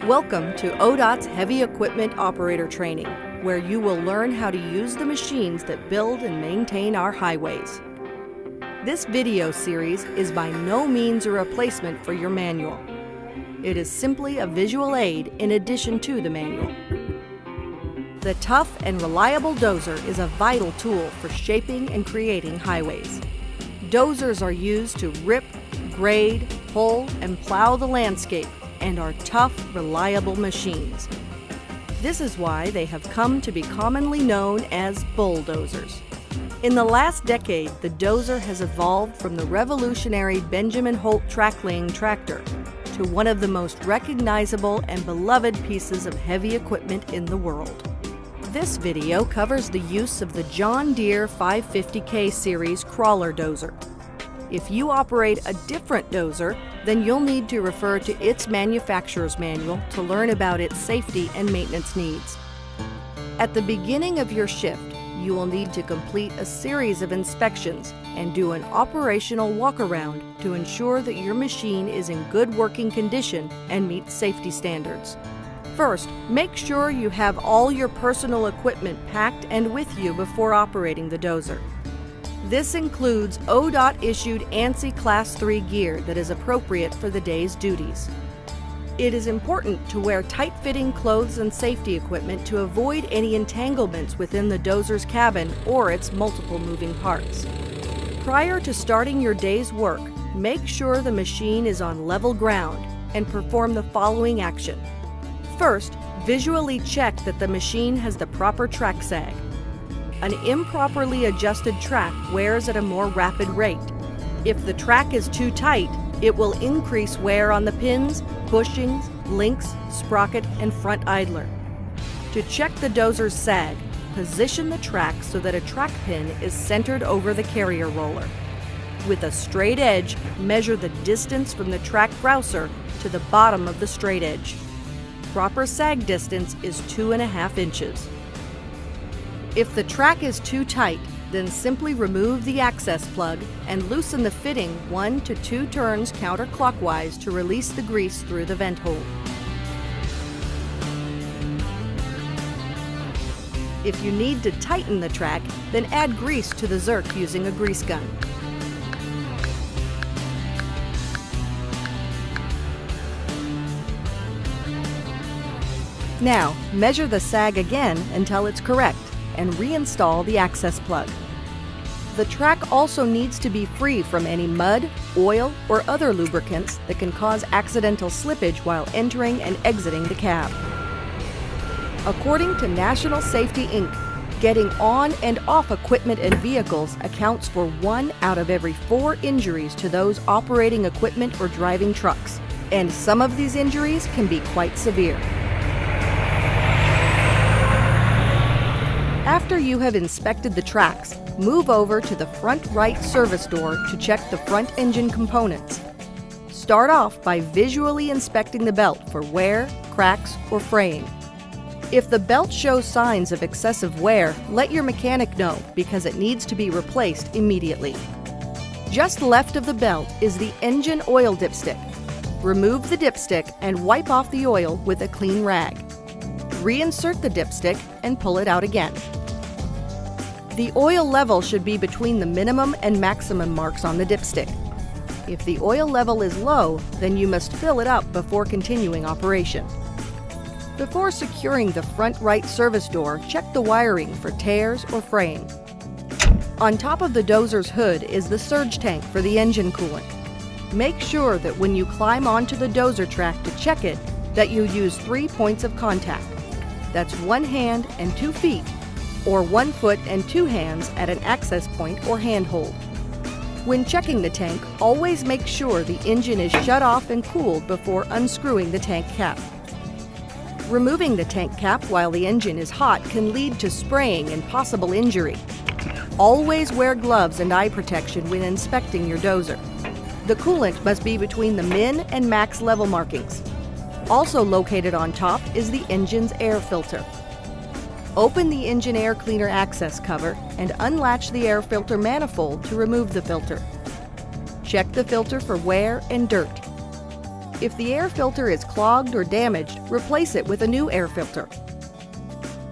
Welcome to ODOT's Heavy Equipment Operator Training, where you will learn how to use the machines that build and maintain our highways. This video series is by no means a replacement for your manual. It is simply a visual aid in addition to the manual. The tough and reliable dozer is a vital tool for shaping and creating highways. Dozers are used to rip, grade, pull, and plow the landscape and are tough, reliable machines. This is why they have come to be commonly known as bulldozers. In the last decade, the dozer has evolved from the revolutionary Benjamin Holt track-laying tractor to one of the most recognizable and beloved pieces of heavy equipment in the world. This video covers the use of the John Deere 550K series crawler dozer. If you operate a different dozer, then you'll need to refer to its manufacturer's manual to learn about its safety and maintenance needs. At the beginning of your shift, you will need to complete a series of inspections and do an operational walkaround to ensure that your machine is in good working condition and meets safety standards. First, make sure you have all your personal equipment packed and with you before operating the dozer. This includes ODOT-issued ANSI Class 3 gear that is appropriate for the day's duties. It is important to wear tight-fitting clothes and safety equipment to avoid any entanglements within the dozer's cabin or its multiple moving parts. Prior to starting your day's work, make sure the machine is on level ground and perform the following action. First, visually check that the machine has the proper track sag. An improperly adjusted track wears at a more rapid rate. If the track is too tight, it will increase wear on the pins, bushings, links, sprocket, and front idler. To check the dozer's sag, position the track so that a track pin is centered over the carrier roller. With a straight edge, measure the distance from the track grouser to the bottom of the straight edge. Proper sag distance is 2.5 inches. If the track is too tight, then simply remove the access plug and loosen the fitting 1 to 2 turns counterclockwise to release the grease through the vent hole. If you need to tighten the track, then add grease to the zerk using a grease gun. Now, measure the sag again until it's correct and reinstall the access plug. The track also needs to be free from any mud, oil, or other lubricants that can cause accidental slippage while entering and exiting the cab. According to National Safety Inc., getting on and off equipment and vehicles accounts for 1 out of every 4 injuries to those operating equipment or driving trucks, and some of these injuries can be quite severe. After you have inspected the tracks, move over to the front right service door to check the front engine components. Start off by visually inspecting the belt for wear, cracks, or fraying. If the belt shows signs of excessive wear, let your mechanic know because it needs to be replaced immediately. Just left of the belt is the engine oil dipstick. Remove the dipstick and wipe off the oil with a clean rag. Reinsert the dipstick and pull it out again. The oil level should be between the minimum and maximum marks on the dipstick. If the oil level is low, then you must fill it up before continuing operation. Before securing the front right service door, check the wiring for tears or fraying. On top of the dozer's hood is the surge tank for the engine coolant. Make sure that when you climb onto the dozer track to check it, that you use 3 points of contact. That's 1 hand and 2 feet, or 1 foot and 2 hands at an access point or handhold. When checking the tank, always make sure the engine is shut off and cooled before unscrewing the tank cap. Removing the tank cap while the engine is hot can lead to spraying and possible injury. Always wear gloves and eye protection when inspecting your dozer. The coolant must be between the min and max level markings. Also located on top is the engine's air filter. Open the engine air cleaner access cover and unlatch the air filter manifold to remove the filter. Check the filter for wear and dirt. If the air filter is clogged or damaged, replace it with a new air filter.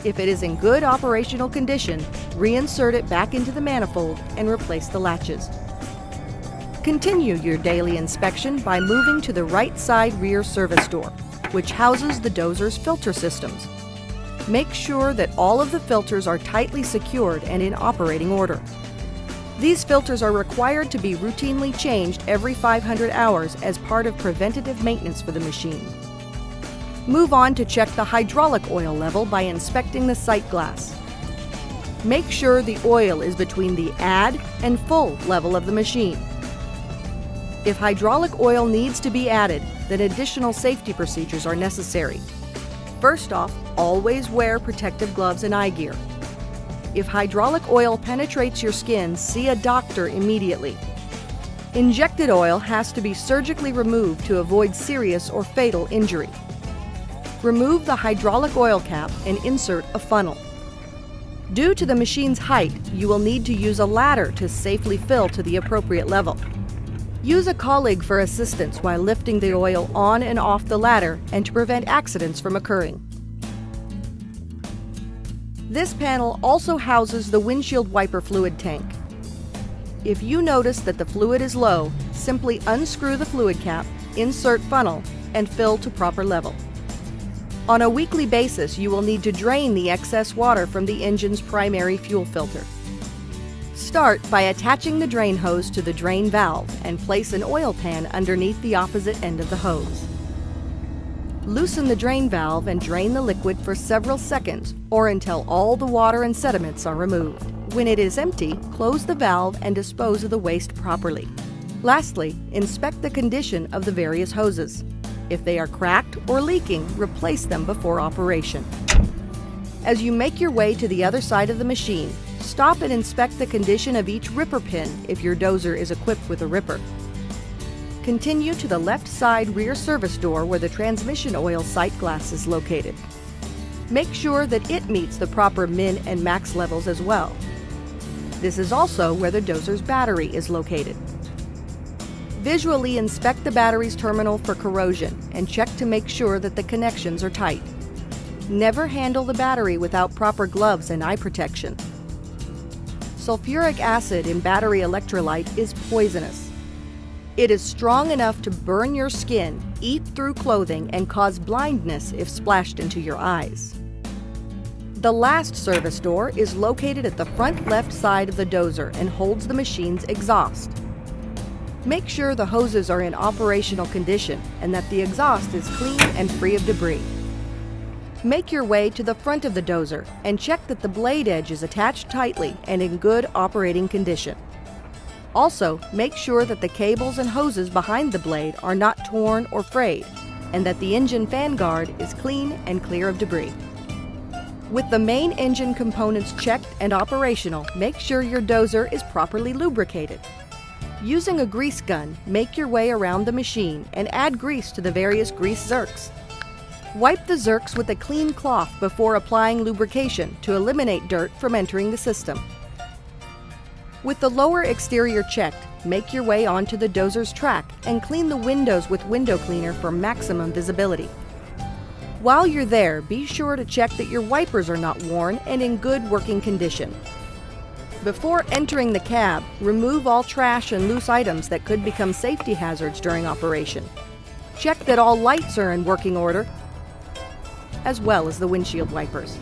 If it is in good operational condition, reinsert it back into the manifold and replace the latches. Continue your daily inspection by moving to the right side rear service door, which houses the Dozer's filter systems. Make sure that all of the filters are tightly secured and in operating order. These filters are required to be routinely changed every 500 hours as part of preventative maintenance for the machine. Move on to check the hydraulic oil level by inspecting the sight glass. Make sure the oil is between the add and full level of the machine. If hydraulic oil needs to be added, then additional safety procedures are necessary. First off, always wear protective gloves and eye gear. If hydraulic oil penetrates your skin, see a doctor immediately. Injected oil has to be surgically removed to avoid serious or fatal injury. Remove the hydraulic oil cap and insert a funnel. Due to the machine's height, you will need to use a ladder to safely fill to the appropriate level. Use a colleague for assistance while lifting the oil on and off the ladder and to prevent accidents from occurring. This panel also houses the windshield wiper fluid tank. If you notice that the fluid is low, simply unscrew the fluid cap, insert funnel, and fill to proper level. On a weekly basis, you will need to drain the excess water from the engine's primary fuel filter. Start by attaching the drain hose to the drain valve and place an oil pan underneath the opposite end of the hose. Loosen the drain valve and drain the liquid for several seconds or until all the water and sediments are removed. When it is empty, close the valve and dispose of the waste properly. Lastly, inspect the condition of the various hoses. If they are cracked or leaking, replace them before operation. As you make your way to the other side of the machine, stop and inspect the condition of each ripper pin if your Dozer is equipped with a ripper. Continue to the left side rear service door where the transmission oil sight glass is located. Make sure that it meets the proper min and max levels as well. This is also where the Dozer's battery is located. Visually inspect the battery's terminal for corrosion and check to make sure that the connections are tight. Never handle the battery without proper gloves and eye protection. Sulfuric acid in battery electrolyte is poisonous. It is strong enough to burn your skin, eat through clothing, and cause blindness if splashed into your eyes. The last service door is located at the front left side of the Dozer and holds the machine's exhaust. Make sure the hoses are in operational condition and that the exhaust is clean and free of debris. Make your way to the front of the Dozer and check that the blade edge is attached tightly and in good operating condition. Also, make sure that the cables and hoses behind the blade are not torn or frayed, and that the engine fan guard is clean and clear of debris. With the main engine components checked and operational, make sure your Dozer is properly lubricated. Using a grease gun, make your way around the machine and add grease to the various grease zerks. Wipe the zerks with a clean cloth before applying lubrication to eliminate dirt from entering the system. With the lower exterior checked, make your way onto the Dozer's track and clean the windows with window cleaner for maximum visibility. While you're there, be sure to check that your wipers are not worn and in good working condition. Before entering the cab, remove all trash and loose items that could become safety hazards during operation. Check that all lights are in working order, as well as the windshield wipers.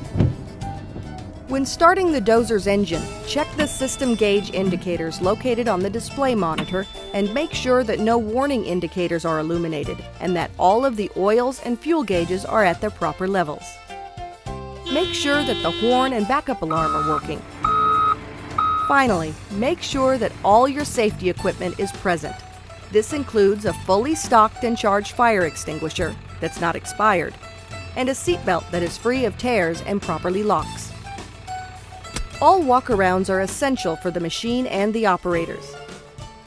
When starting the Dozer's engine, check the system gauge indicators located on the display monitor and make sure that no warning indicators are illuminated and that all of the oils and fuel gauges are at their proper levels. Make sure that the horn and backup alarm are working. Finally, make sure that all your safety equipment is present. This includes a fully stocked and charged fire extinguisher that's not expired, and a seatbelt that is free of tears and properly locks. All walkarounds are essential for the machine and the operators.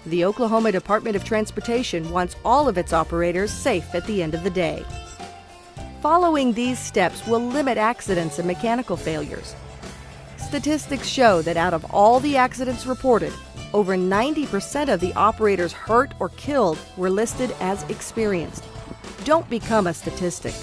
The Oklahoma Department of Transportation wants all of its operators safe at the end of the day. Following these steps will limit accidents and mechanical failures. Statistics show that out of all the accidents reported, over 90% of the operators hurt or killed were listed as experienced, Don't become a statistic.